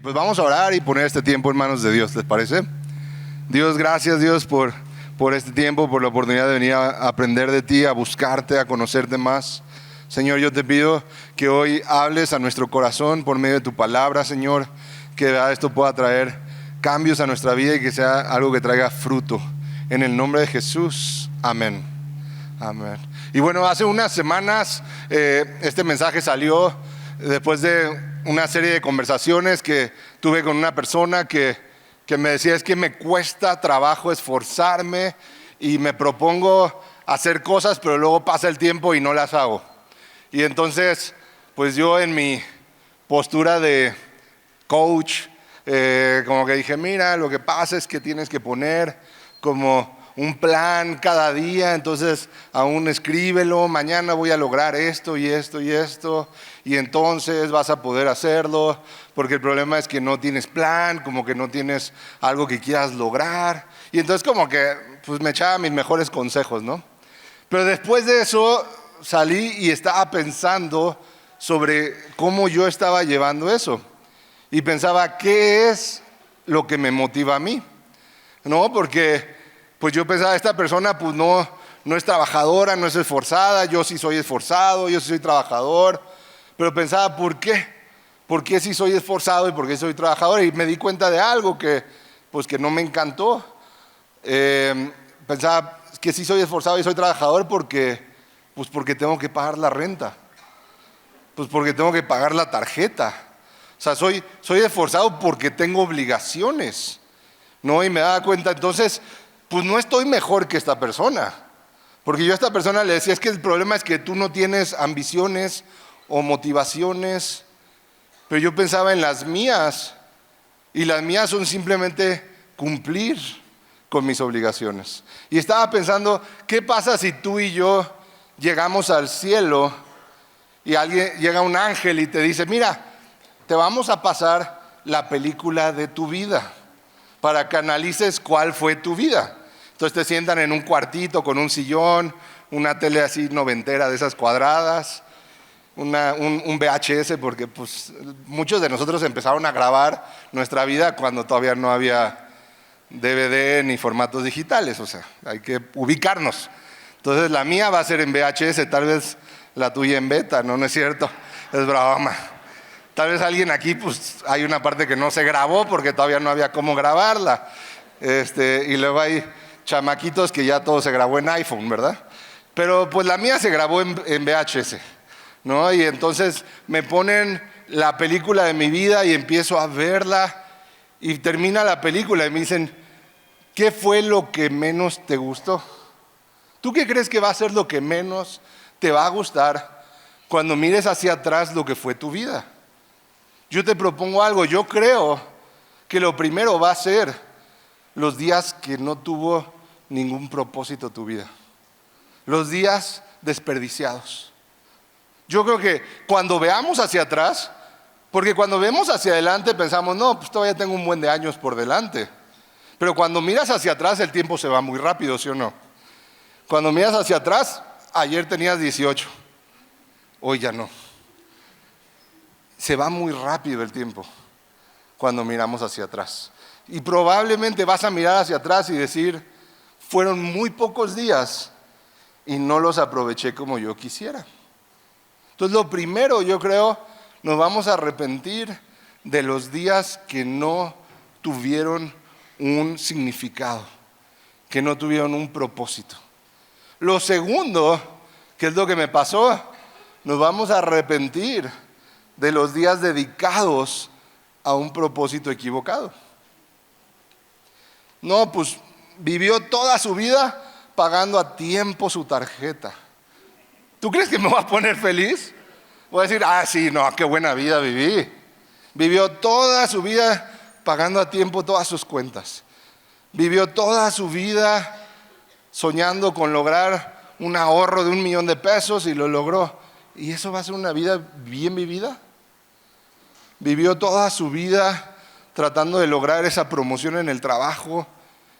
Pues vamos a orar y poner este tiempo en manos de Dios, ¿les parece? Dios, gracias Dios por este tiempo, por la oportunidad de venir a aprender de ti, a buscarte, a conocerte más. Señor, yo te pido que hoy hables a nuestro corazón por medio de tu palabra, Señor, que esto pueda traer cambios a nuestra vida y que sea algo que traiga fruto. En el nombre de Jesús, amén. Amén. Y bueno, hace unas semanas este mensaje salió después de una serie de conversaciones que tuve con una persona que me decía: es que me cuesta trabajo esforzarme y me propongo hacer cosas, pero luego pasa el tiempo y no las hago. Y entonces, pues yo en mi postura de coach, como que dije: mira, lo que pasa es que tienes que poner como un plan cada día, entonces aún escríbelo, mañana voy a lograr esto y esto y esto, y entonces vas a poder hacerlo, porque el problema es que no tienes plan, como que no tienes algo que quieras lograr. Y entonces como que pues me echaba mis mejores consejos, ¿no? Pero después de eso salí y estaba pensando sobre cómo yo estaba llevando eso, y pensaba: ¿qué es lo que me motiva a mí? ¿No? Porque pues yo pensaba, esta persona pues no es trabajadora, no es esforzada. Yo sí soy esforzado, yo sí soy trabajador. Pero pensaba, ¿por qué? ¿Por qué sí soy esforzado y por qué soy trabajador? Y me di cuenta de algo que no me encantó. Pensaba que sí soy esforzado y soy trabajador porque tengo que pagar la renta. Pues porque tengo que pagar la tarjeta. O sea, soy esforzado porque tengo obligaciones, ¿no? Y me daba cuenta, entonces, pues no estoy mejor que esta persona. Porque yo a esta persona le decía: es que el problema es que tú no tienes ambiciones o motivaciones. Pero yo pensaba en las mías, y las mías son simplemente cumplir con mis obligaciones. Y estaba pensando, ¿qué pasa si tú y yo llegamos al cielo y llega un ángel y te dice: mira, te vamos a pasar la película de tu vida para que analices cuál fue tu vida? Entonces te sientan en un cuartito con un sillón, una tele así noventera de esas cuadradas, un VHS, porque pues muchos de nosotros empezaron a grabar nuestra vida cuando todavía no había DVD ni formatos digitales, o sea, hay que ubicarnos. Entonces la mía va a ser en VHS, tal vez la tuya en beta, no es cierto, es broma. Tal vez alguien aquí, pues hay una parte que no se grabó porque todavía no había cómo grabarla. Y luego hay chamaquitos que ya todo se grabó en iPhone, ¿verdad? Pero pues la mía se grabó en VHS, ¿no? Y entonces me ponen la película de mi vida y empiezo a verla, y termina la película y me dicen: ¿qué fue lo que menos te gustó? ¿Tú qué crees que va a ser lo que menos te va a gustar cuando mires hacia atrás lo que fue tu vida? Yo te propongo algo. Yo creo que lo primero va a ser los días que no tuvo ningún propósito tu vida, los días desperdiciados. Yo creo que cuando veamos hacia atrás, porque cuando vemos hacia adelante pensamos: no, pues todavía tengo un buen de años por delante. Pero cuando miras hacia atrás el tiempo se va muy rápido, ¿sí o no? Cuando miras hacia atrás, ayer tenías 18, hoy ya no. Se va muy rápido el tiempo cuando miramos hacia atrás. Y probablemente vas a mirar hacia atrás y decir: fueron muy pocos días y no los aproveché como yo quisiera. Entonces lo primero, yo creo, nos vamos a arrepentir de los días que no tuvieron un significado, que no tuvieron un propósito. Lo segundo, que es lo que me pasó, nos vamos a arrepentir de los días dedicados a un propósito equivocado. No, pues vivió toda su vida pagando a tiempo su tarjeta. ¿Tú crees que me voy a poner feliz? Voy a decir: ah, sí, no, qué buena vida viví. Vivió toda su vida pagando a tiempo todas sus cuentas. Vivió toda su vida soñando con lograr un ahorro de $1 millón y lo logró. ¿Y eso va a ser una vida bien vivida? Vivió toda su vida tratando de lograr esa promoción en el trabajo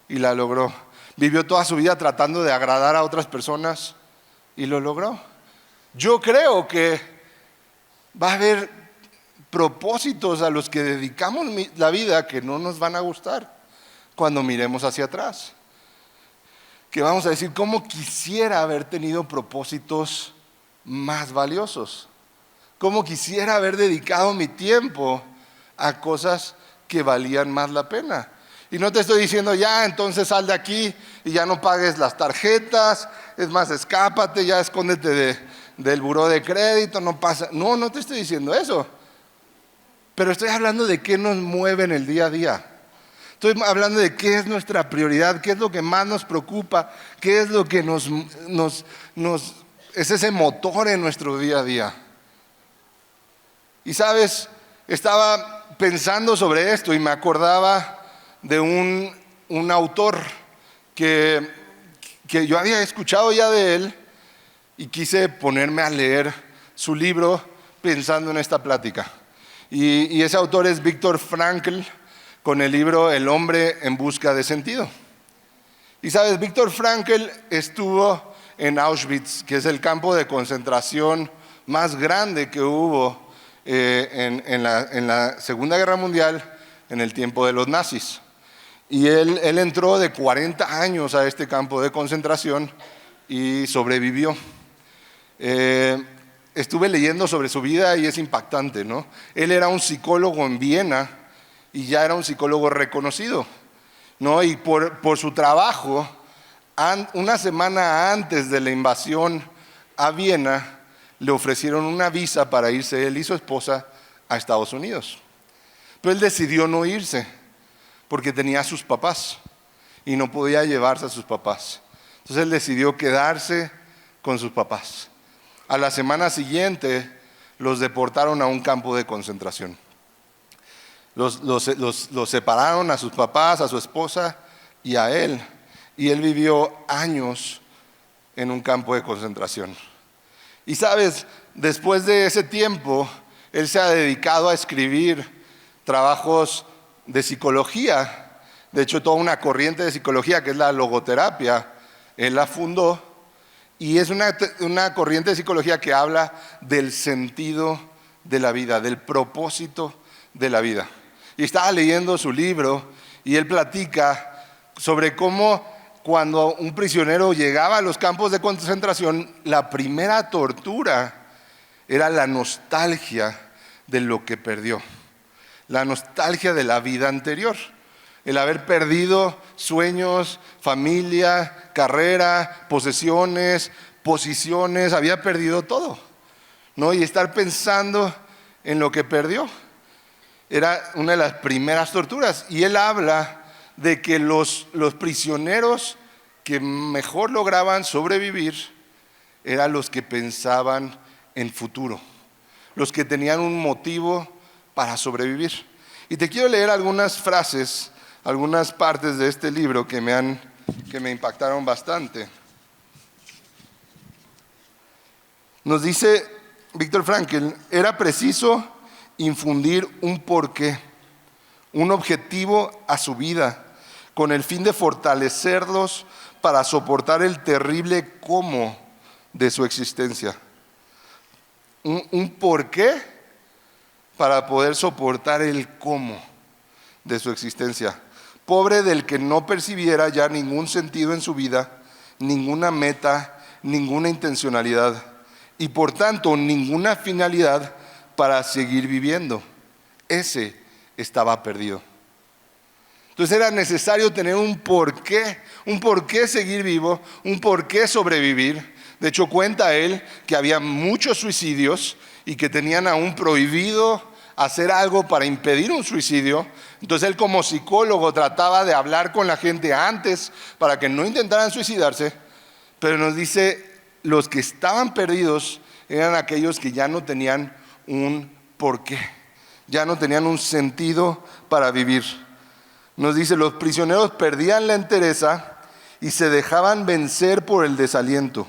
y la logró. Vivió toda su vida tratando de agradar a otras personas y lo logró. Yo creo que va a haber propósitos a los que dedicamos la vida que no nos van a gustar cuando miremos hacia atrás. Que vamos a decir, ¿cómo quisiera haber tenido propósitos más valiosos? ¿Cómo quisiera haber dedicado mi tiempo a cosas que valían más la pena? Y no te estoy diciendo, ya, entonces sal de aquí y ya no pagues las tarjetas, es más, escápate, ya escóndete del buró de crédito, no pasa. No, no te estoy diciendo eso. Pero estoy hablando de qué nos mueve en el día a día. Estoy hablando de qué es nuestra prioridad, qué es lo que más nos preocupa, qué es lo que es ese motor en nuestro día a día. Y sabes, estaba pensando sobre esto y me acordaba de un autor que yo había escuchado ya de él y quise ponerme a leer su libro pensando en esta plática. Y ese autor es Viktor Frankl, con el libro El hombre en busca de sentido. Y sabes, Viktor Frankl estuvo en Auschwitz, que es el campo de concentración más grande que hubo en la Segunda Guerra Mundial, en el tiempo de los nazis. Y él entró de 40 años a este campo de concentración y sobrevivió. Estuve leyendo sobre su vida y es impactante, ¿no? Él era un psicólogo en Viena y ya era un psicólogo reconocido, ¿no? Y por su trabajo, una semana antes de la invasión a Viena, le ofrecieron una visa para irse él y su esposa a Estados Unidos. Pero él decidió no irse porque tenía a sus papás y no podía llevarse a sus papás. Entonces él decidió quedarse con sus papás. A la semana siguiente los deportaron a un campo de concentración. Los separaron a sus papás, a su esposa y a él. Y él vivió años en un campo de concentración. Y sabes, después de ese tiempo, él se ha dedicado a escribir trabajos de psicología. De hecho, toda una corriente de psicología que es la logoterapia, él la fundó. Y es una corriente de psicología que habla del sentido de la vida, del propósito de la vida. Y estaba leyendo su libro y él platica sobre cómo cuando un prisionero llegaba a los campos de concentración, la primera tortura era la nostalgia de lo que perdió, la nostalgia de la vida anterior, el haber perdido sueños, familia, carrera, posesiones, posiciones, había perdido todo, ¿no? Y estar pensando en lo que perdió era una de las primeras torturas. Y él habla de que los prisioneros que mejor lograban sobrevivir eran los que pensaban en futuro, los que tenían un motivo para sobrevivir. Y te quiero leer algunas frases, algunas partes de este libro que me impactaron bastante. Nos dice Viktor Frankl, era preciso infundir un porqué, un objetivo a su vida, con el fin de fortalecerlos para soportar el terrible cómo de su existencia. Un porqué para poder soportar el cómo de su existencia. Pobre del que no percibiera ya ningún sentido en su vida, ninguna meta, ninguna intencionalidad y por tanto ninguna finalidad para seguir viviendo. Ese estaba perdido. Entonces era necesario tener un porqué seguir vivo, un porqué sobrevivir. De hecho, cuenta él que había muchos suicidios y que tenían aún prohibido hacer algo para impedir un suicidio. Entonces él, como psicólogo, trataba de hablar con la gente antes para que no intentaran suicidarse. Pero nos dice, los que estaban perdidos eran aquellos que ya no tenían un porqué, ya no tenían un sentido para vivir. Nos dice, los prisioneros perdían la entereza y se dejaban vencer por el desaliento.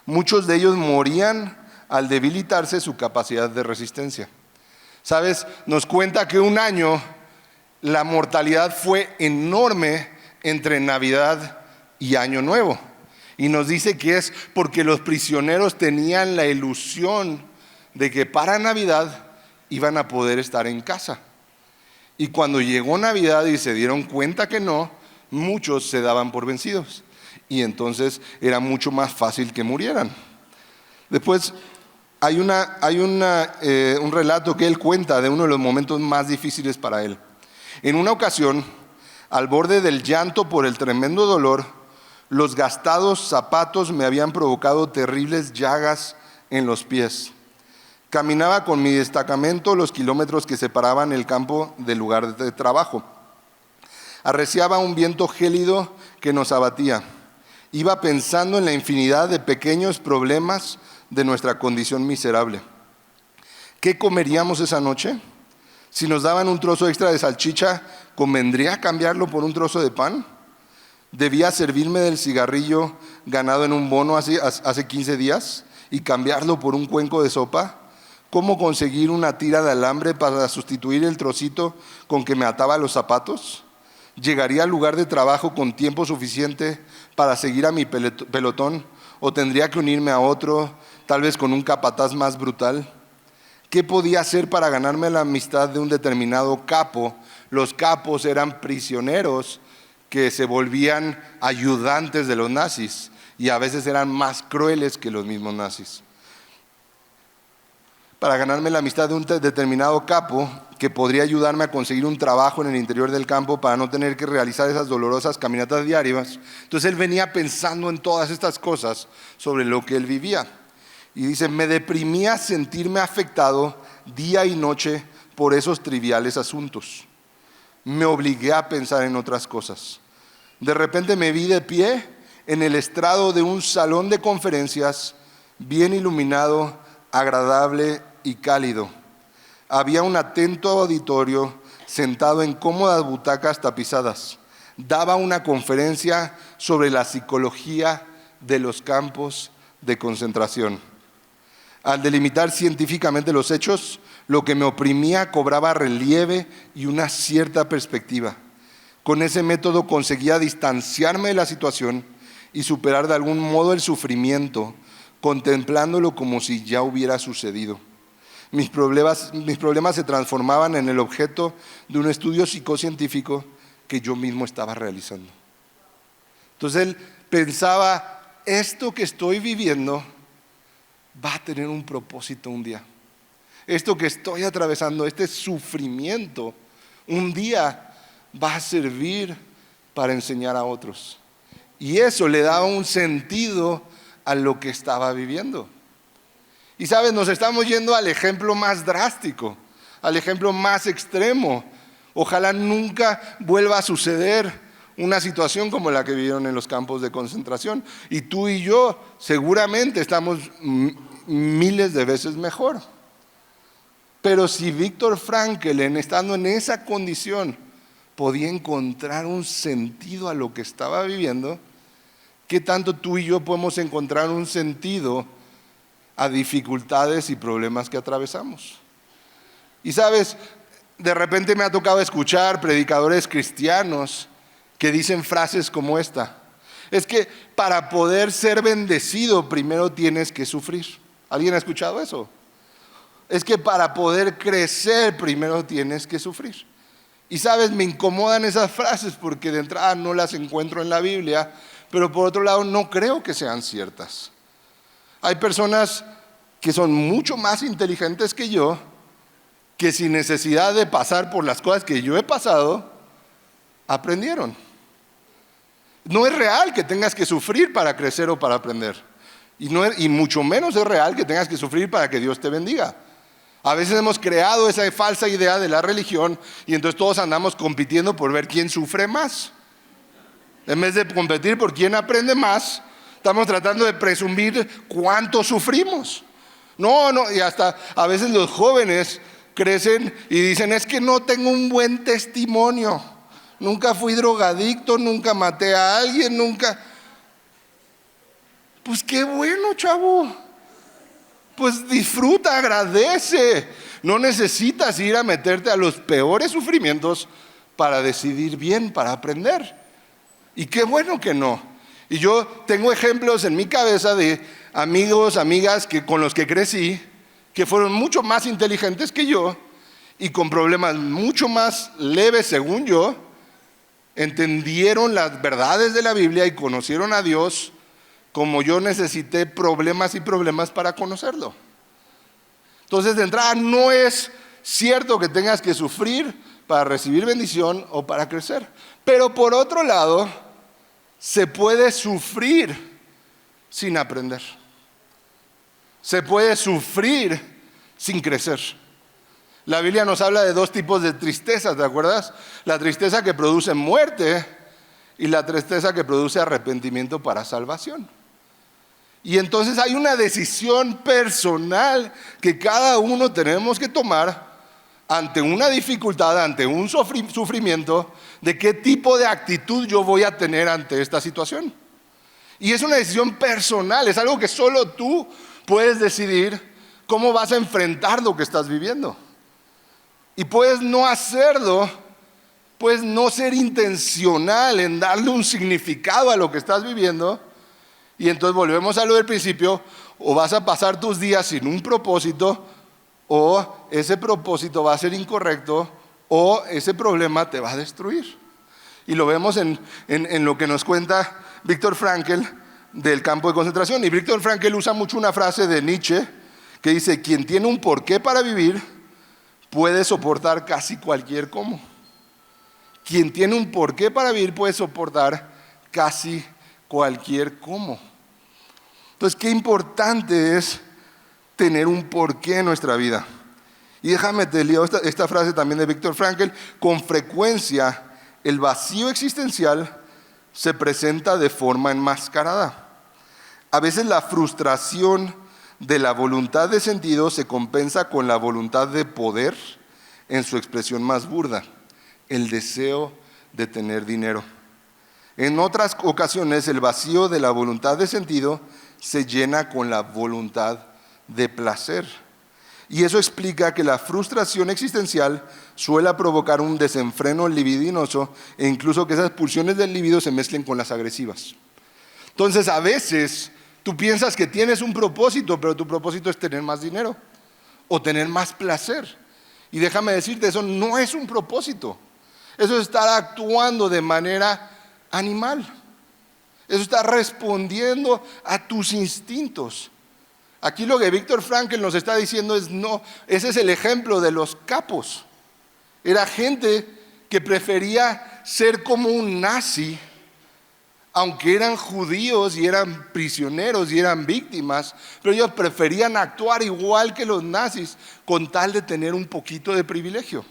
Muchos de ellos morían al debilitarse su capacidad de resistencia. ¿Sabes? Nos cuenta que un año la mortalidad fue enorme entre Navidad y Año Nuevo. Y nos dice que es porque los prisioneros tenían la ilusión de que para Navidad iban a poder estar en casa. Y cuando llegó Navidad y se dieron cuenta que no, muchos se daban por vencidos. Y entonces era mucho más fácil que murieran. Después hay un relato que él cuenta de uno de los momentos más difíciles para él. En una ocasión, al borde del llanto por el tremendo dolor, los gastados zapatos me habían provocado terribles llagas en los pies. Caminaba con mi destacamento los kilómetros que separaban el campo del lugar de trabajo. Arreciaba un viento gélido que nos abatía. Iba pensando en la infinidad de pequeños problemas de nuestra condición miserable. ¿Qué comeríamos esa noche? Si nos daban un trozo extra de salchicha, ¿convendría cambiarlo por un trozo de pan? ¿Debía servirme del cigarrillo ganado en un bono hace 15 días y cambiarlo por un cuenco de sopa? ¿Cómo conseguir una tira de alambre para sustituir el trocito con que me ataba los zapatos? ¿Llegaría al lugar de trabajo con tiempo suficiente para seguir a mi pelotón? ¿O tendría que unirme a otro, tal vez con un capataz más brutal? ¿Qué podía hacer para ganarme la amistad de un determinado capo? Los capos eran prisioneros que se volvían ayudantes de los nazis y a veces eran más crueles que los mismos nazis. Para ganarme la amistad de un determinado capo que podría ayudarme a conseguir un trabajo en el interior del campo para no tener que realizar esas dolorosas caminatas diarias. Entonces él venía pensando en todas estas cosas sobre lo que él vivía. Y dice, me deprimía sentirme afectado día y noche por esos triviales asuntos. Me obligué a pensar en otras cosas. De repente me vi de pie en el estrado de un salón de conferencias bien iluminado, agradable y cálido. Había un atento auditorio sentado en cómodas butacas tapizadas. Daba una conferencia sobre la psicología de los campos de concentración. Al delimitar científicamente los hechos, lo que me oprimía cobraba relieve y una cierta perspectiva. Con ese método conseguía distanciarme de la situación y superar de algún modo el sufrimiento, contemplándolo como si ya hubiera sucedido. Mis problemas se transformaban en el objeto de un estudio psicocientífico que yo mismo estaba realizando. Entonces él pensaba, esto que estoy viviendo va a tener un propósito un día. Esto que estoy atravesando, este sufrimiento, un día va a servir para enseñar a otros. Y eso le daba un sentido a lo que estaba viviendo. Y sabes, nos estamos yendo al ejemplo más drástico, al ejemplo más extremo. Ojalá nunca vuelva a suceder una situación como la que vivieron en los campos de concentración. Y tú y yo seguramente estamos miles de veces mejor. Pero si Viktor Frankl, estando en esa condición, podía encontrar un sentido a lo que estaba viviendo, ¿qué tanto tú y yo podemos encontrar un sentido a dificultades y problemas que atravesamos? Y sabes, de repente me ha tocado escuchar predicadores cristianos que dicen frases como esta: es que para poder ser bendecido primero tienes que sufrir. ¿Alguien ha escuchado eso? Es que para poder crecer primero tienes que sufrir. Y sabes, me incomodan esas frases porque de entrada no las encuentro en la Biblia, pero por otro lado no creo que sean ciertas. Hay personas que son mucho más inteligentes que yo, que sin necesidad de pasar por las cosas que yo he pasado, aprendieron. No es real que tengas que sufrir para crecer o para aprender. Y mucho menos es real que tengas que sufrir para que Dios te bendiga. A veces hemos creado esa falsa idea de la religión y entonces todos andamos compitiendo por ver quién sufre más. En vez de competir por quién aprende más, estamos tratando de presumir cuánto sufrimos. No, y hasta a veces los jóvenes crecen y dicen, es que no tengo un buen testimonio. Nunca fui drogadicto, nunca maté a alguien, nunca. Pues qué bueno, chavo. Pues disfruta, agradece. No necesitas ir a meterte a los peores sufrimientos para decidir bien, para aprender. Y qué bueno que no. Y yo tengo ejemplos en mi cabeza de amigos, amigas con los que crecí, que fueron mucho más inteligentes que yo y con problemas mucho más leves según yo, entendieron las verdades de la Biblia y conocieron a Dios como yo necesité problemas y problemas para conocerlo. Entonces, de entrada, no es cierto que tengas que sufrir para recibir bendición o para crecer. Pero por otro lado, se puede sufrir sin aprender. Se puede sufrir sin crecer. La Biblia nos habla de dos tipos de tristeza, ¿te acuerdas? La tristeza que produce muerte y la tristeza que produce arrepentimiento para salvación. Y entonces hay una decisión personal que cada uno tenemos que tomar ante una dificultad, ante un sufrimiento, de qué tipo de actitud yo voy a tener ante esta situación. Y es una decisión personal, es algo que solo tú puedes decidir cómo vas a enfrentar lo que estás viviendo. Y puedes no hacerlo, puedes no ser intencional en darle un significado a lo que estás viviendo. Y entonces volvemos a lo del principio, o vas a pasar tus días sin un propósito, o ese propósito va a ser incorrecto, o ese problema te va a destruir. Y lo vemos en lo que nos cuenta Viktor Frankl del campo de concentración. Y Viktor Frankl usa mucho una frase de Nietzsche que dice: quien tiene un porqué para vivir puede soportar casi cualquier cómo. Quien tiene un porqué para vivir puede soportar casi cualquier cómo. Entonces, qué importante es tener un porqué en nuestra vida. Y déjame te leo esta frase también de Viktor Frankl: con frecuencia el vacío existencial se presenta de forma enmascarada. A veces la frustración de la voluntad de sentido se compensa con la voluntad de poder en su expresión más burda, el deseo de tener dinero. En otras ocasiones el vacío de la voluntad de sentido se llena con la voluntad de placer. Y eso explica que la frustración existencial suele provocar un desenfreno libidinoso e incluso que esas pulsiones del libido se mezclen con las agresivas. Entonces, a veces tú piensas que tienes un propósito, pero tu propósito es tener más dinero o tener más placer. Y déjame decirte, eso no es un propósito. Eso es estar actuando de manera animal. Eso está respondiendo a tus instintos. Aquí lo que Viktor Frankl nos está diciendo es no, ese es el ejemplo de los capos. Era gente que prefería ser como un nazi, aunque eran judíos y eran prisioneros y eran víctimas, pero ellos preferían actuar igual que los nazis con tal de tener un poquito de privilegio.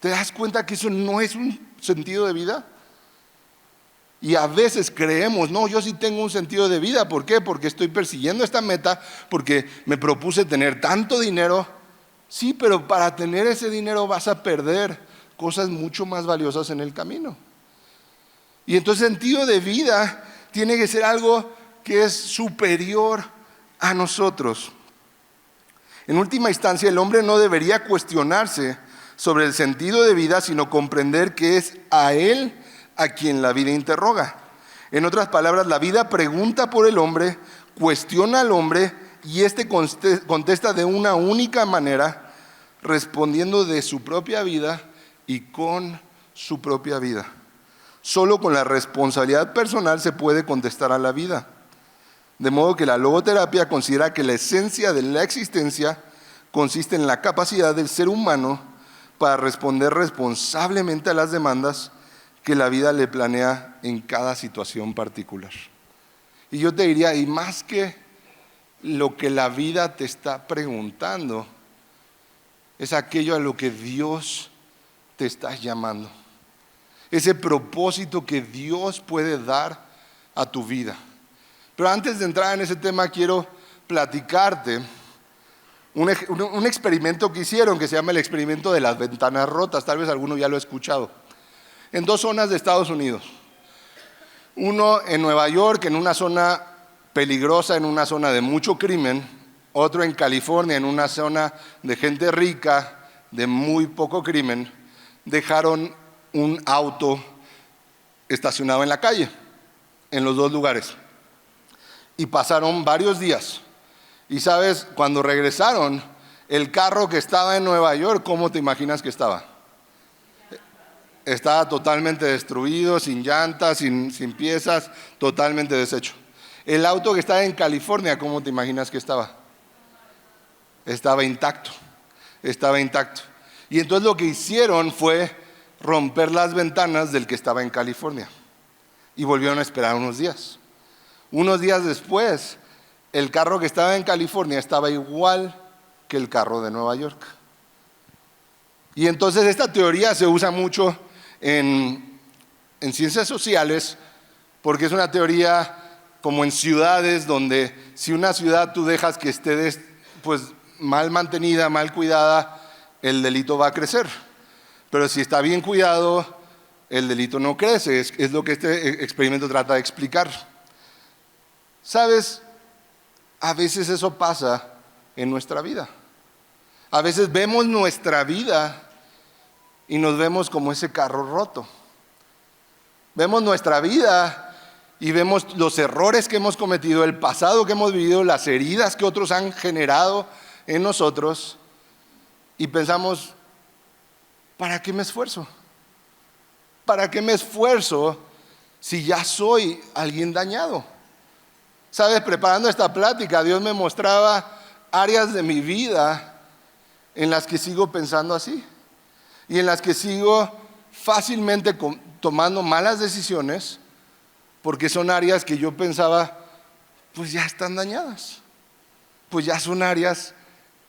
¿Te das cuenta que eso no es un sentido de vida? Y a veces creemos, no, yo sí tengo un sentido de vida. ¿Por qué? Porque estoy persiguiendo esta meta, porque me propuse tener tanto dinero. Sí, pero para tener ese dinero vas a perder cosas mucho más valiosas en el camino. Y entonces sentido de vida tiene que ser algo que es superior a nosotros. En última instancia, el hombre no debería cuestionarse sobre el sentido de vida, sino comprender que es a él a quien la vida interroga. En otras palabras, la vida pregunta por el hombre, cuestiona al hombre y éste contesta de una única manera, respondiendo de su propia vida y con su propia vida. Solo con la responsabilidad personal se puede contestar a la vida. De modo que la logoterapia considera que la esencia de la existencia consiste en la capacidad del ser humano para responder responsablemente a las demandas que la vida le planea en cada situación particular. Y yo te diría, y más que lo que la vida te está preguntando, es aquello a lo que Dios te está llamando. Ese propósito que Dios puede dar a tu vida. Pero antes de entrar en ese tema, quiero platicarte un experimento que hicieron, que se llama el experimento de las ventanas rotas. Tal vez alguno ya lo ha escuchado. En dos zonas de Estados Unidos. Uno en Nueva York, en una zona peligrosa, en una zona de mucho crimen. Otro en California, en una zona de gente rica, de muy poco crimen. Dejaron un auto estacionado en la calle, en los dos lugares. Y pasaron varios días Y sabes, cuando regresaron, el carro que estaba en Nueva York, ¿cómo te imaginas que estaba? Estaba totalmente destruido, sin llantas, sin piezas, totalmente deshecho. El auto que estaba en California, ¿cómo te imaginas que estaba? Estaba intacto, estaba intacto. Y entonces lo que hicieron fue romper las ventanas del que estaba en California. Y volvieron a esperar unos días. Unos días después, el carro que estaba en California estaba igual que el carro de Nueva York. Y entonces esta teoría se usa mucho en ciencias sociales, porque es una teoría como en ciudades donde si una ciudad tú dejas que esté pues mal mantenida, mal cuidada, el delito va a crecer. Pero si está bien cuidado, el delito no crece. Es lo que este experimento trata de explicar. ¿Sabes? A veces eso pasa en nuestra vida. A veces vemos nuestra vida y nos vemos como ese carro roto. Vemos nuestra vida y vemos los errores que hemos cometido, el pasado que hemos vivido, las heridas que otros han generado en nosotros y pensamos, ¿para qué me esfuerzo? ¿Para qué me esfuerzo si ya soy alguien dañado? ¿Sabes? Preparando esta plática, Dios me mostraba áreas de mi vida en las que sigo pensando así y en las que sigo fácilmente tomando malas decisiones porque son áreas que yo pensaba, pues ya están dañadas, pues ya son áreas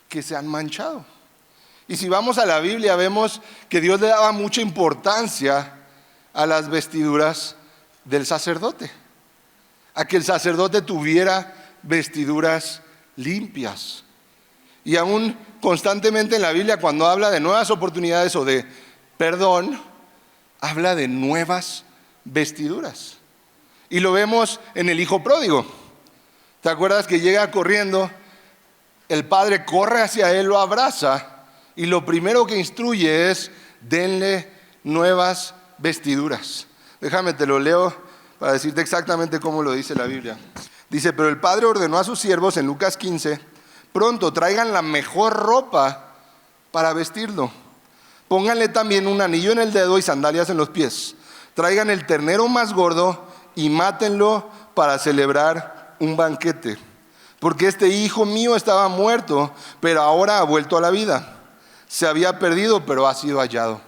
que se han manchado. Y si vamos a la Biblia vemos que Dios le daba mucha importancia a las vestiduras del sacerdote, a que el sacerdote tuviera vestiduras limpias. Y aún constantemente en la Biblia cuando habla de nuevas oportunidades o de perdón, habla de nuevas vestiduras. Y lo vemos en el hijo pródigo. ¿Te acuerdas que llega corriendo? El padre corre hacia él, lo abraza y lo primero que instruye es denle nuevas vestiduras. Déjame te lo leo para decirte exactamente cómo lo dice la Biblia. Dice, pero el padre ordenó a sus siervos en Lucas 15, pronto traigan la mejor ropa para vestirlo. Pónganle también un anillo en el dedo y sandalias en los pies. Traigan el ternero más gordo y mátenlo para celebrar un banquete. Porque este hijo mío estaba muerto, pero ahora ha vuelto a la vida. Se había perdido, pero ha sido hallado.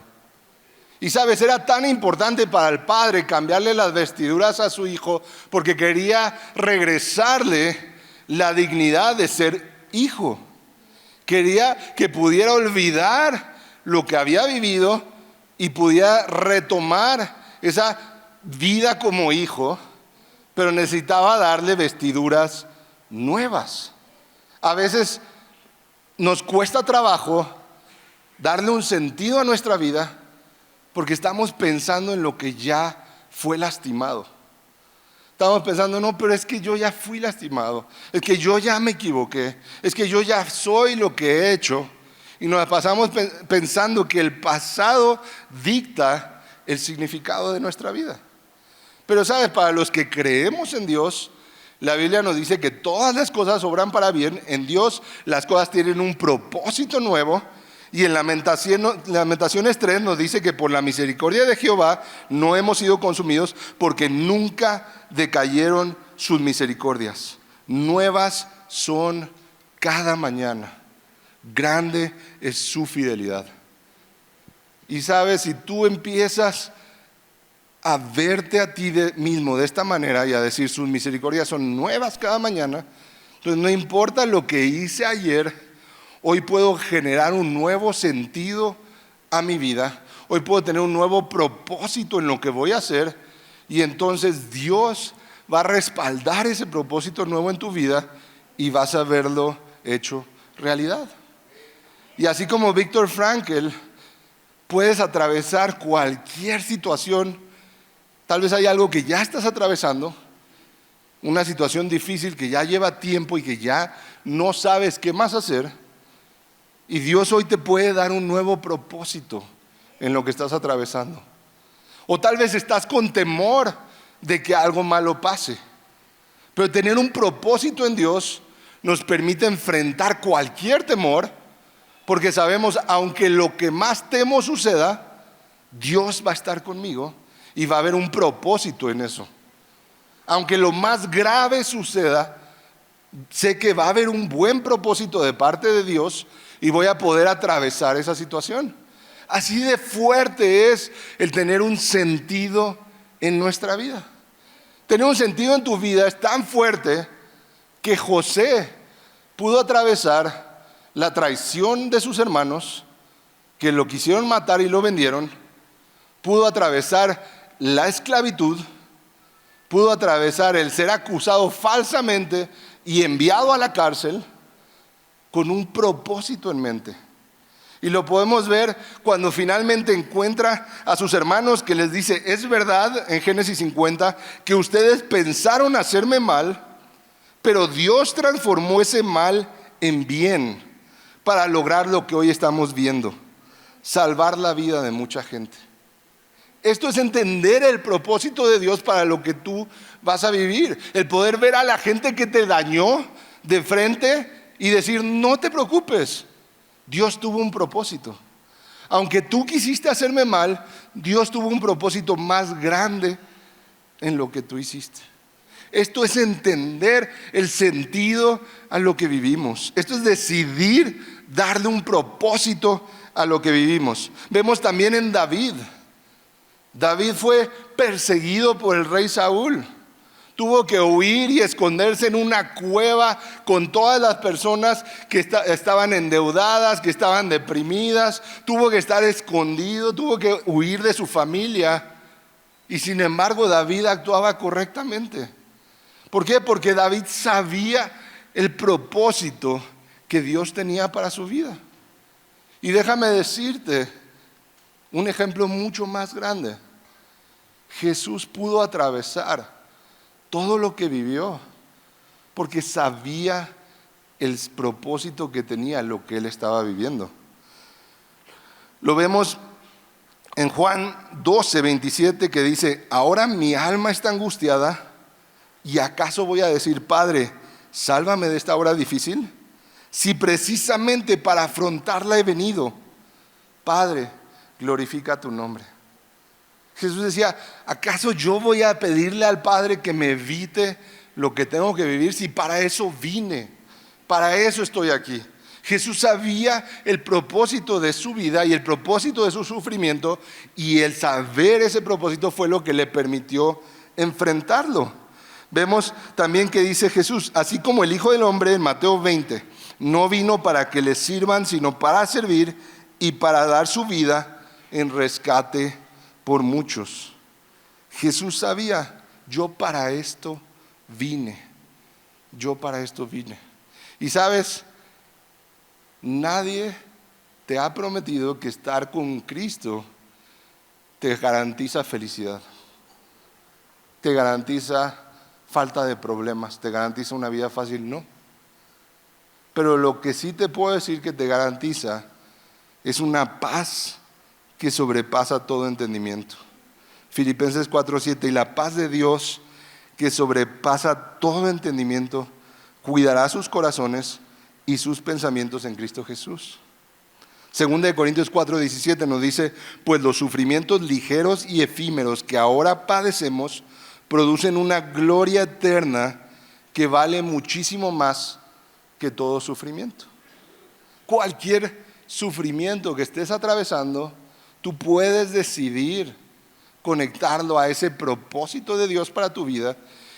Y sabes, era tan importante para el padre cambiarle las vestiduras a su hijo porque quería regresarle la dignidad de ser hijo. Quería que pudiera olvidar lo que había vivido y pudiera retomar esa vida como hijo, pero necesitaba darle vestiduras nuevas. A veces nos cuesta trabajo darle un sentido a nuestra vida porque estamos pensando en lo que ya fue lastimado. Estamos pensando, no, pero es que yo ya fui lastimado, es que yo ya me equivoqué, es que yo ya soy lo que he hecho. Y nos pasamos pensando que el pasado dicta el significado de nuestra vida. Pero sabes, para los que creemos en Dios, la Biblia nos dice que todas las cosas obran para bien. En Dios las cosas tienen un propósito nuevo. Y en Lamentaciones 3 nos dice que por la misericordia de Jehová no hemos sido consumidos porque nunca decayeron sus misericordias. Nuevas son cada mañana. Grande es su fidelidad. Y sabes, si tú empiezas a verte a ti mismo de esta manera y a decir sus misericordias son nuevas cada mañana, entonces no importa lo que hice ayer, hoy puedo generar un nuevo sentido a mi vida, hoy puedo tener un nuevo propósito en lo que voy a hacer y entonces Dios va a respaldar ese propósito nuevo en tu vida y vas a verlo hecho realidad. Y así como Viktor Frankl, puedes atravesar cualquier situación. Tal vez hay algo que ya estás atravesando, una situación difícil que ya lleva tiempo y que ya no sabes qué más hacer. Y Dios hoy te puede dar un nuevo propósito en lo que estás atravesando. O tal vez estás con temor de que algo malo pase. Pero tener un propósito en Dios nos permite enfrentar cualquier temor, porque sabemos, aunque lo que más temo suceda, Dios va a estar conmigo y va a haber un propósito en eso. Aunque lo más grave suceda, sé que va a haber un buen propósito de parte de Dios y voy a poder atravesar esa situación. Así de fuerte es el tener un sentido en nuestra vida. Tener un sentido en tu vida es tan fuerte que José pudo atravesar la traición de sus hermanos, que lo quisieron matar y lo vendieron. Pudo atravesar la esclavitud, pudo atravesar el ser acusado falsamente y enviado a la cárcel con un propósito en mente. Y lo podemos ver cuando finalmente encuentra a sus hermanos, que les dice: es verdad en Génesis 50 que ustedes pensaron hacerme mal, pero Dios transformó ese mal en bien para lograr lo que hoy estamos viendo: salvar la vida de mucha gente. Esto es entender el propósito de Dios para lo que tú vas a vivir. El poder ver a la gente que te dañó de frente y decir: no te preocupes, Dios tuvo un propósito. Aunque tú quisiste hacerme mal, Dios tuvo un propósito más grande en lo que tú hiciste. Esto es entender el sentido a lo que vivimos. Esto es decidir darle un propósito a lo que vivimos. Vemos también en David. David fue perseguido por el rey Saúl. Tuvo que huir y esconderse en una cueva con todas las personas que estaban endeudadas, que estaban deprimidas. Tuvo que estar escondido, tuvo que huir de su familia. Y sin embargo, David actuaba correctamente. ¿Por qué? Porque David sabía el propósito que Dios tenía para su vida. Y déjame decirte un ejemplo mucho más grande. Jesús pudo atravesar todo lo que vivió porque sabía el propósito que tenía lo que él estaba viviendo. Lo vemos en Juan 12:27, que dice: ahora mi alma está angustiada, ¿y acaso voy a decir: Padre, sálvame de esta hora difícil? Si precisamente para afrontarla he venido. Padre, glorifica tu nombre. Jesús decía: ¿acaso yo voy a pedirle al Padre que me evite lo que tengo que vivir? Si para eso vine, para eso estoy aquí. Jesús sabía el propósito de su vida y el propósito de su sufrimiento, y el saber ese propósito fue lo que le permitió enfrentarlo. Vemos también que dice Jesús: así como el Hijo del Hombre, en Mateo 20, no vino para que le sirvan, sino para servir y para dar su vida en rescate por muchos. Jesús sabía: yo para esto vine. Yo para esto vine. Y sabes, nadie te ha prometido que estar con Cristo te garantiza felicidad, te garantiza falta de problemas, te garantiza una vida fácil, no. Pero lo que sí te puedo decir que te garantiza es una paz que sobrepasa todo entendimiento. Filipenses 4:7: y la paz de Dios, que sobrepasa todo entendimiento, cuidará sus corazones y sus pensamientos en Cristo Jesús. Segunda de Corintios 4:17 nos dice: pues los sufrimientos ligeros y efímeros que ahora padecemos producen una gloria eterna que vale muchísimo más que todo sufrimiento. Cualquier sufrimiento que estés atravesando, tú puedes decidir conectarlo a ese propósito de Dios para tu vida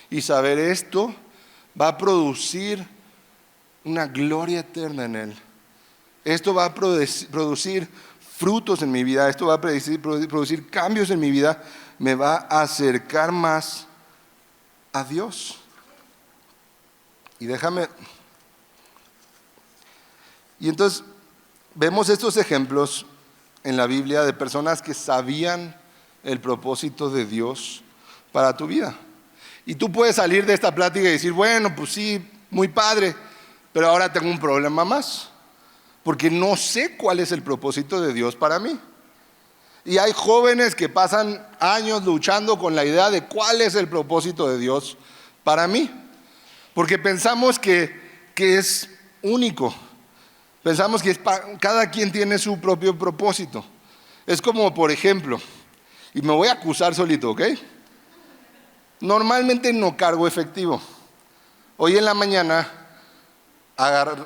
y saber: esto va a producir una gloria eterna en Él. Esto va a producir frutos en mi vida. Esto va a producir cambios en mi vida. Me va a acercar más a Dios. Y entonces vemos estos ejemplos en la Biblia de personas que sabían el propósito de Dios para tu vida. Y tú puedes salir de esta plática y decir: bueno, pues sí, muy padre, pero ahora tengo un problema más, porque no sé cuál es el propósito de Dios para mí. Y hay jóvenes que pasan años luchando con la idea de cuál es el propósito de Dios para mí, porque pensamos que que es único. Pensamos que cada quien tiene su propio propósito. Es como, por ejemplo, y me voy a acusar solito, ¿ok? Normalmente no cargo efectivo. Hoy en la mañana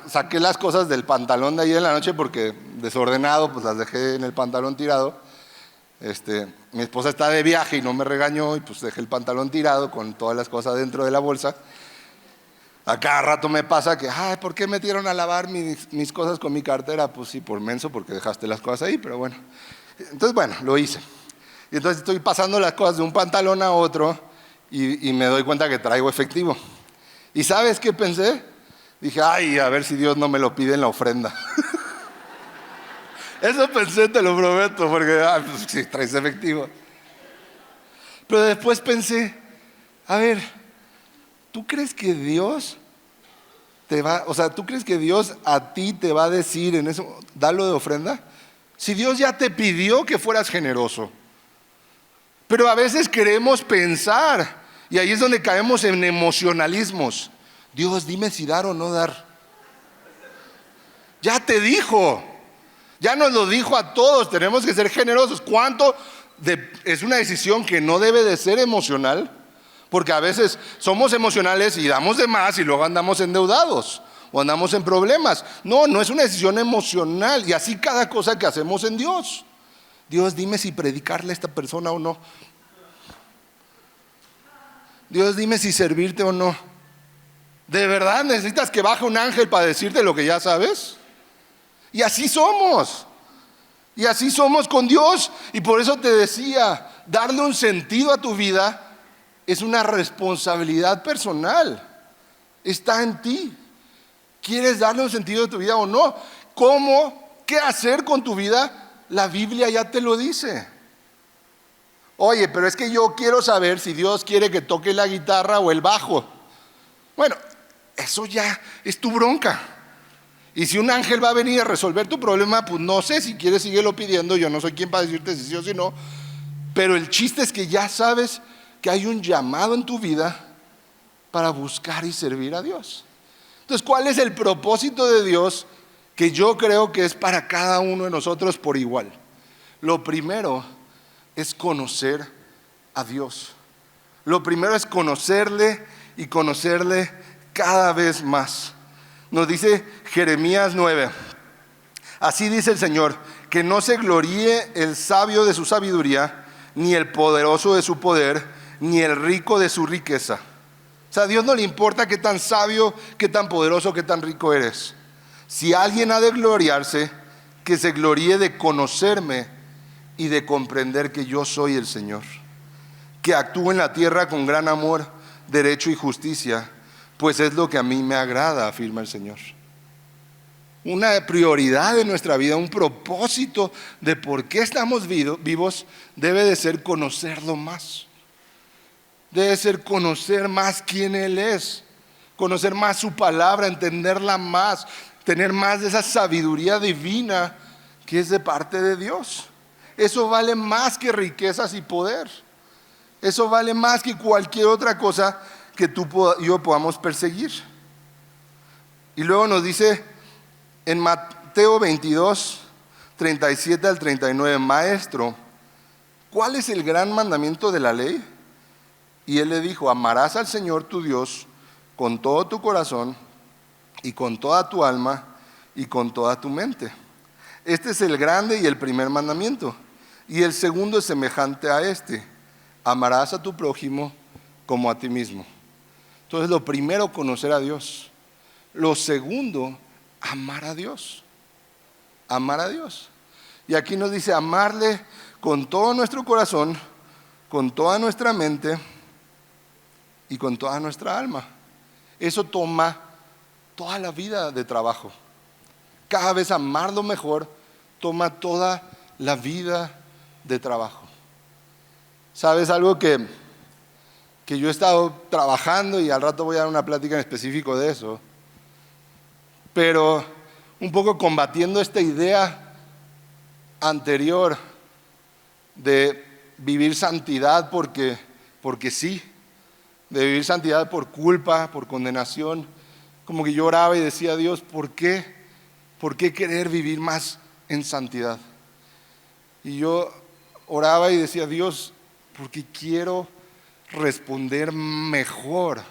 saqué las cosas del pantalón de ayer en la noche porque desordenado, pues las dejé en el pantalón tirado. Mi esposa está de viaje y no me regañó y pues dejé el pantalón tirado con todas las cosas dentro de la bolsa. A cada rato me pasa que, ¿por qué metieron a lavar mis cosas con mi cartera? Pues sí, por menso, porque dejaste las cosas ahí, pero bueno. Entonces, bueno, lo hice. Y entonces estoy pasando las cosas de un pantalón a otro y me doy cuenta que traigo efectivo. ¿Y sabes qué pensé? Dije, a ver si Dios no me lo pide en la ofrenda. Eso pensé, te lo prometo, porque pues sí, traes efectivo. Pero después pensé, a ver, ¿tú crees que Dios ¿tú crees que Dios a ti te va a decir en eso, dalo de ofrenda? Si Dios ya te pidió que fueras generoso. Pero a veces queremos pensar, y ahí es donde caemos en emocionalismos. Dios, dime si dar o no dar. Ya te dijo, ya nos lo dijo a todos, tenemos que ser generosos. Es una decisión que no debe de ser emocional? Porque a veces somos emocionales y damos de más y luego andamos endeudados o andamos en problemas. No es una decisión emocional, y así cada cosa que hacemos en Dios. Dios, dime si predicarle a esta persona o no. Dios, dime si servirte o no. ¿De verdad necesitas que baje un ángel para decirte lo que ya sabes? Y así somos. Y así somos con Dios. Y por eso te decía, darle un sentido a tu vida es una responsabilidad personal. Está en ti. ¿Quieres darle un sentido a tu vida o no? ¿Cómo? ¿Qué hacer con tu vida? La Biblia ya te lo dice. Oye, pero es que yo quiero saber si Dios quiere que toque la guitarra o el bajo. Bueno, eso ya es tu bronca. Y si un ángel va a venir a resolver tu problema, pues no sé, si quieres síguelo pidiendo. Yo no soy quien para decirte si sí o si no. Pero el chiste es que ya sabes que hay un llamado en tu vida para buscar y servir a Dios. Entonces, ¿cuál es el propósito de Dios? Que yo creo que es para cada uno de nosotros por igual. Lo primero es conocer a Dios. Lo primero es conocerle y conocerle cada vez más. Nos dice Jeremías 9. Así dice el Señor, que no se gloríe el sabio de su sabiduría, ni el poderoso de su poder, ni el rico de su riqueza. O sea, a Dios no le importa qué tan sabio, qué tan poderoso, qué tan rico eres. Si alguien ha de gloriarse, que se gloríe de conocerme y de comprender que yo soy el Señor, que actúo en la tierra con gran amor, derecho y justicia, pues es lo que a mí me agrada, afirma el Señor. Una prioridad de nuestra vida, un propósito de por qué estamos vivos, debe de ser conocerlo más. Debe ser conocer más quién Él es, conocer más su palabra, entenderla más, tener más de esa sabiduría divina que es de parte de Dios. Eso vale más que riquezas y poder. Eso vale más que cualquier otra cosa que tú y yo podamos perseguir. Y luego nos dice en Mateo 22, 37 al 39, Maestro, ¿cuál es el gran mandamiento de la ley? Y él le dijo, amarás al Señor tu Dios con todo tu corazón y con toda tu alma y con toda tu mente. Este es el grande y el primer mandamiento. Y el segundo es semejante a este: amarás a tu prójimo como a ti mismo. Entonces, lo primero, conocer a Dios. Lo segundo, amar a Dios. Amar a Dios. Y aquí nos dice amarle con todo nuestro corazón, con toda nuestra mente y con toda nuestra alma. Eso toma toda la vida de trabajo. Cada vez amarlo mejor toma toda la vida de trabajo. ¿Sabes algo que yo he estado trabajando, y al rato voy a dar una plática en específico de eso? Pero un poco combatiendo esta idea anterior de vivir santidad porque sí, de vivir santidad por culpa, por condenación. Como que yo oraba y decía, Dios, ¿por qué? ¿Por qué querer vivir más en santidad? Y yo oraba y decía, Dios, porque quiero responder mejor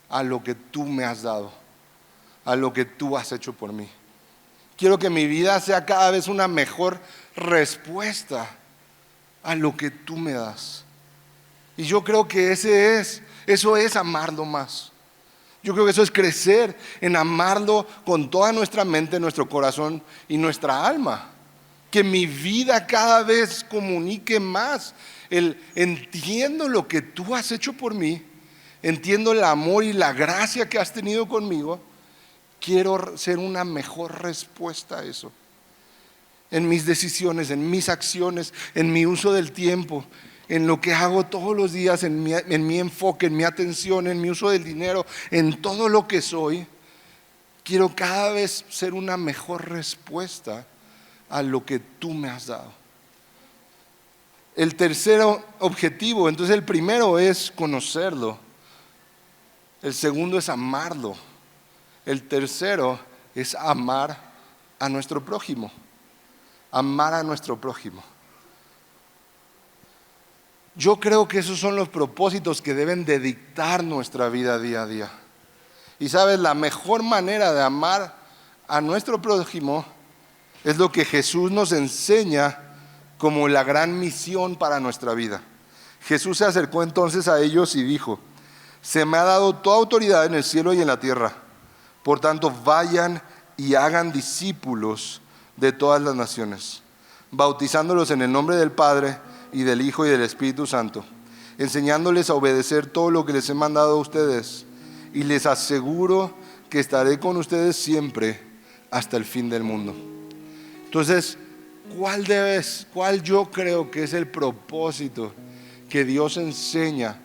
a lo que tú me has dado, a lo que tú has hecho por mí. Quiero que mi vida sea cada vez una mejor respuesta a lo que tú me das. Y yo creo que eso es amarlo más. Yo creo que eso es crecer en amarlo con toda nuestra mente, nuestro corazón y nuestra alma. Que mi vida cada vez comunique más. Entiendo lo que tú has hecho por mí, entiendo el amor y la gracia que has tenido conmigo. Quiero ser una mejor respuesta a eso. En mis decisiones, en mis acciones, en mi uso del tiempo, en lo que hago todos los días, en mi enfoque, en mi atención, en mi uso del dinero, en todo lo que soy. Quiero cada vez ser una mejor respuesta a lo que tú me has dado. El tercer objetivo, entonces el primero es conocerlo. El segundo es amarlo. El tercero es amar a nuestro prójimo. Amar a nuestro prójimo. Yo creo que esos son los propósitos que deben de dictar nuestra vida día a día. Y sabes, la mejor manera de amar a nuestro prójimo es lo que Jesús nos enseña como la gran misión para nuestra vida. Jesús se acercó entonces a ellos y dijo: se me ha dado toda autoridad en el cielo y en la tierra. Por tanto, vayan y hagan discípulos de todas las naciones, bautizándolos en el nombre del Padre y del Hijo y del Espíritu Santo, enseñándoles a obedecer todo lo que les he mandado a ustedes, y les aseguro que estaré con ustedes siempre hasta el fin del mundo. Entonces, ¿cuál yo creo que es el propósito que Dios enseña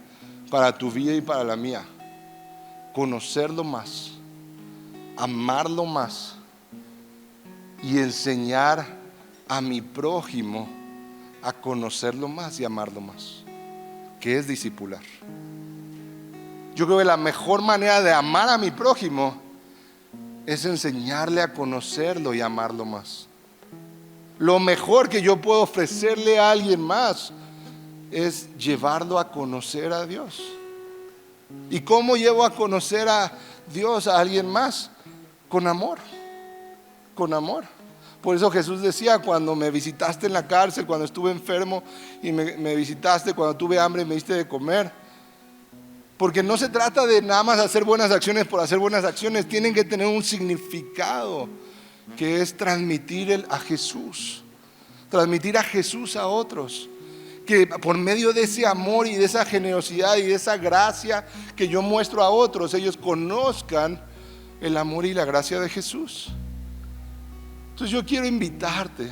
para tu vida y para la mía? Conocerlo más, amarlo más y enseñar a mi prójimo a conocerlo más y amarlo más, que es discipular. Yo creo que la mejor manera de amar a mi prójimo es enseñarle a conocerlo y amarlo más. Lo mejor que yo puedo ofrecerle a alguien más es llevarlo a conocer a Dios. ¿Y cómo llevo a conocer a Dios a alguien más? Con amor, con amor. Por eso Jesús decía, cuando me visitaste en la cárcel, cuando estuve enfermo y me visitaste, cuando tuve hambre y me diste de comer. Porque no se trata de nada más hacer buenas acciones por hacer buenas acciones, tienen que tener un significado, que es transmitir a Jesús a otros. Que por medio de ese amor y de esa generosidad y de esa gracia que yo muestro a otros, ellos conozcan el amor y la gracia de Jesús. Entonces yo quiero invitarte,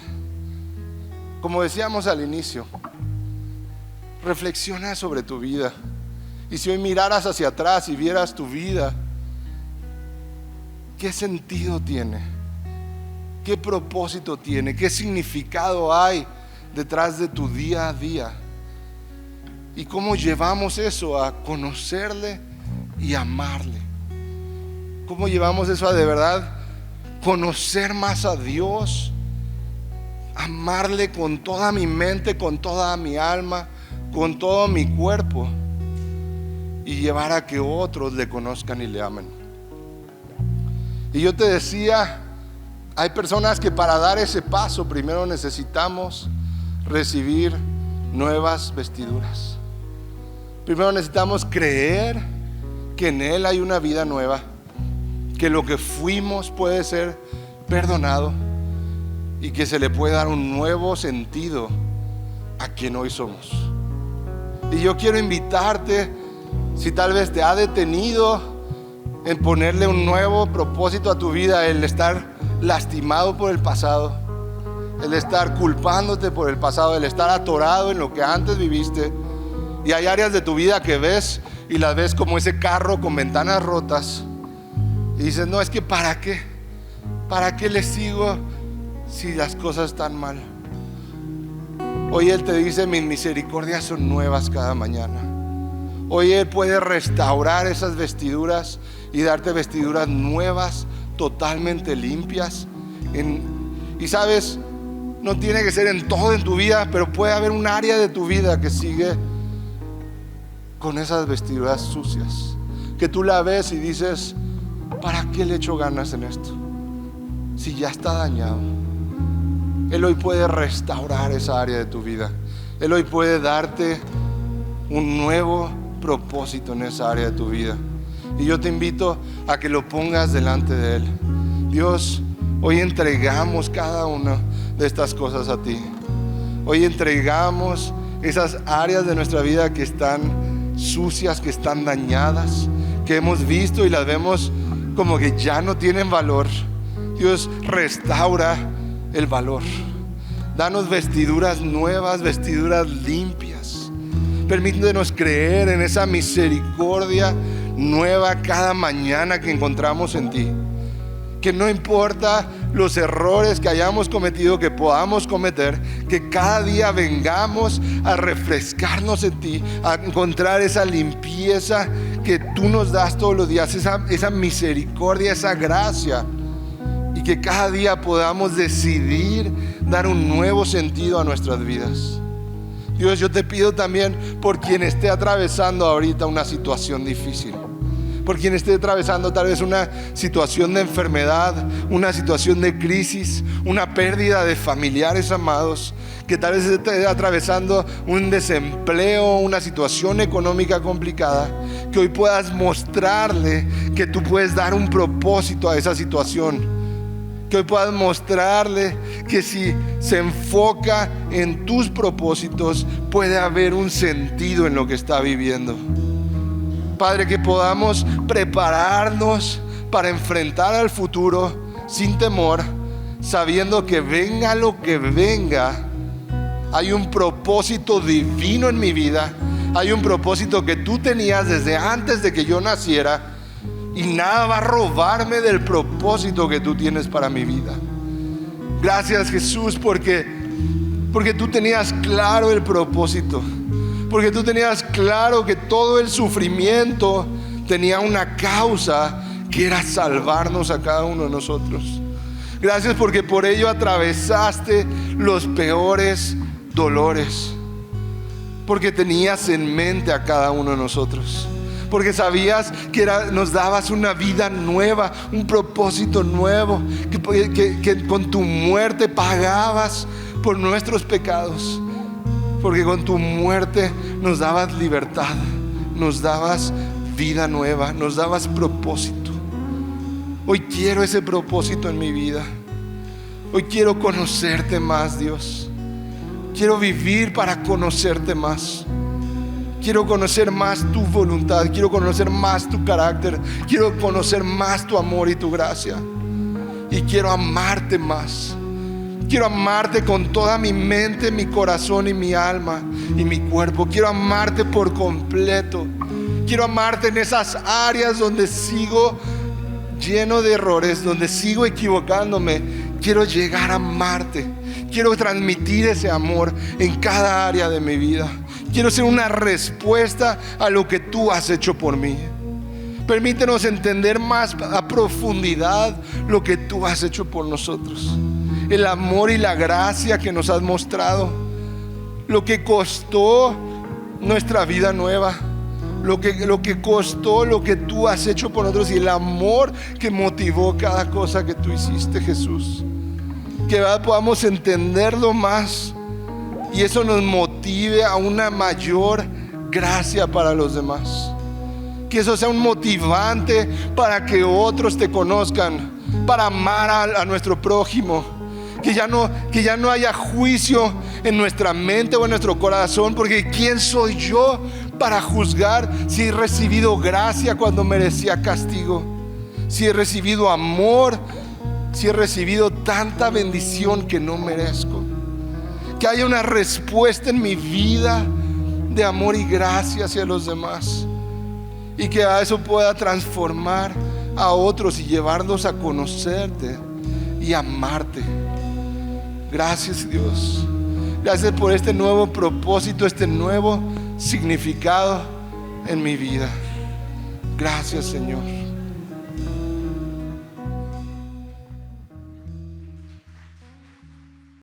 como decíamos al inicio, reflexiona sobre tu vida. Y si hoy miraras hacia atrás y vieras tu vida, ¿qué sentido tiene? ¿Qué propósito tiene? ¿Qué significado hay detrás de tu día a día? ¿Y cómo llevamos eso a conocerle y amarle? ¿Cómo llevamos eso a de verdad conocer más a Dios? Amarle con toda mi mente, con toda mi alma, con todo mi cuerpo, y llevar a que otros le conozcan y le amen. Y yo te decía, hay personas que para dar ese paso primero necesitamos recibir nuevas vestiduras. Primero necesitamos creer que en Él hay una vida nueva, que lo que fuimos puede ser perdonado y que se le puede dar un nuevo sentido a quien hoy somos. Y yo quiero invitarte, si tal vez te ha detenido en ponerle un nuevo propósito a tu vida, el estar lastimado por el pasado, el estar culpándote por el pasado, el estar atorado en lo que antes viviste, y hay áreas de tu vida que ves y las ves como ese carro con ventanas rotas y dices, no, es que ¿para qué le sigo si las cosas están mal? Hoy Él te dice, mis misericordias son nuevas cada mañana. Hoy Él puede restaurar esas vestiduras y darte vestiduras nuevas, totalmente limpias. Y sabes, no tiene que ser en todo en tu vida, pero puede haber un área de tu vida que sigue con esas vestiduras sucias, que tú la ves y dices: ¿para qué le echo ganas en esto? Si ya está dañado. Él hoy puede restaurar esa área de tu vida. Él hoy puede darte un nuevo propósito en esa área de tu vida. Y yo te invito a que lo pongas delante de Él. Dios, hoy entregamos cada una de estas cosas a ti. Hoy entregamos esas áreas de nuestra vida que están sucias, que están dañadas, que hemos visto y las vemos como que ya no tienen valor. Dios, restaura el valor. Danos vestiduras nuevas, vestiduras limpias. Permítenos creer en esa misericordia nueva cada mañana que encontramos en ti. Que no importa los errores que hayamos cometido, que podamos cometer, que cada día vengamos a refrescarnos en ti, a encontrar esa limpieza que tú nos das todos los días, esa misericordia, esa gracia. Y que cada día podamos decidir dar un nuevo sentido a nuestras vidas. Dios, yo te pido también por quien esté atravesando ahorita una situación difícil, por quien esté atravesando tal vez una situación de enfermedad, una situación de crisis, una pérdida de familiares amados, que tal vez esté atravesando un desempleo, una situación económica complicada, que hoy puedas mostrarle que tú puedes dar un propósito a esa situación. Que hoy puedas mostrarle que si se enfoca en tus propósitos, puede haber un sentido en lo que está viviendo. Padre, que podamos prepararnos para enfrentar al futuro sin temor, sabiendo que venga lo que venga, hay un propósito divino en mi vida. Hay un propósito que tú tenías desde antes de que yo naciera. Y nada va a robarme del propósito que tú tienes para mi vida. Gracias, Jesús, porque tú tenías claro el propósito. Porque tú tenías claro que todo el sufrimiento tenía una causa, que era salvarnos a cada uno de nosotros. Gracias porque por ello atravesaste los peores dolores. Porque tenías en mente a cada uno de nosotros. Porque sabías que nos dabas una vida nueva, un propósito nuevo, que con tu muerte pagabas por nuestros pecados. Porque con tu muerte nos dabas libertad, nos dabas vida nueva, nos dabas propósito. Hoy quiero ese propósito en mi vida. Hoy quiero conocerte más, Dios. Quiero vivir para conocerte más. Quiero conocer más tu voluntad, quiero conocer más tu carácter, quiero conocer más tu amor y tu gracia. Y quiero amarte más. Quiero amarte con toda mi mente, mi corazón y mi alma y mi cuerpo. Quiero amarte por completo. Quiero amarte en esas áreas donde sigo lleno de errores, donde sigo equivocándome. Quiero llegar a amarte. Quiero transmitir ese amor en cada área de mi vida. Quiero ser una respuesta a lo que tú has hecho por mí. Permítenos entender más a profundidad lo que tú has hecho por nosotros. El amor y la gracia que nos has mostrado. Lo que costó nuestra vida nueva. Lo que costó lo que tú has hecho por nosotros. Y el amor que motivó cada cosa que tú hiciste, Jesús. Que podamos entenderlo más. Y eso nos motive a una mayor gracia para los demás. Que eso sea un motivante para que otros te conozcan, para amar a nuestro prójimo. Que ya no haya juicio en nuestra mente o en nuestro corazón, porque ¿quién soy yo para juzgar si he recibido gracia cuando merecía castigo? Si he recibido amor, si he recibido tanta bendición que no merezco. Que haya una respuesta en mi vida de amor y gracia hacia los demás. Y que a eso pueda transformar a otros y llevarlos a conocerte y amarte. Gracias, Dios. Gracias por este nuevo propósito, este nuevo significado en mi vida. Gracias, Señor.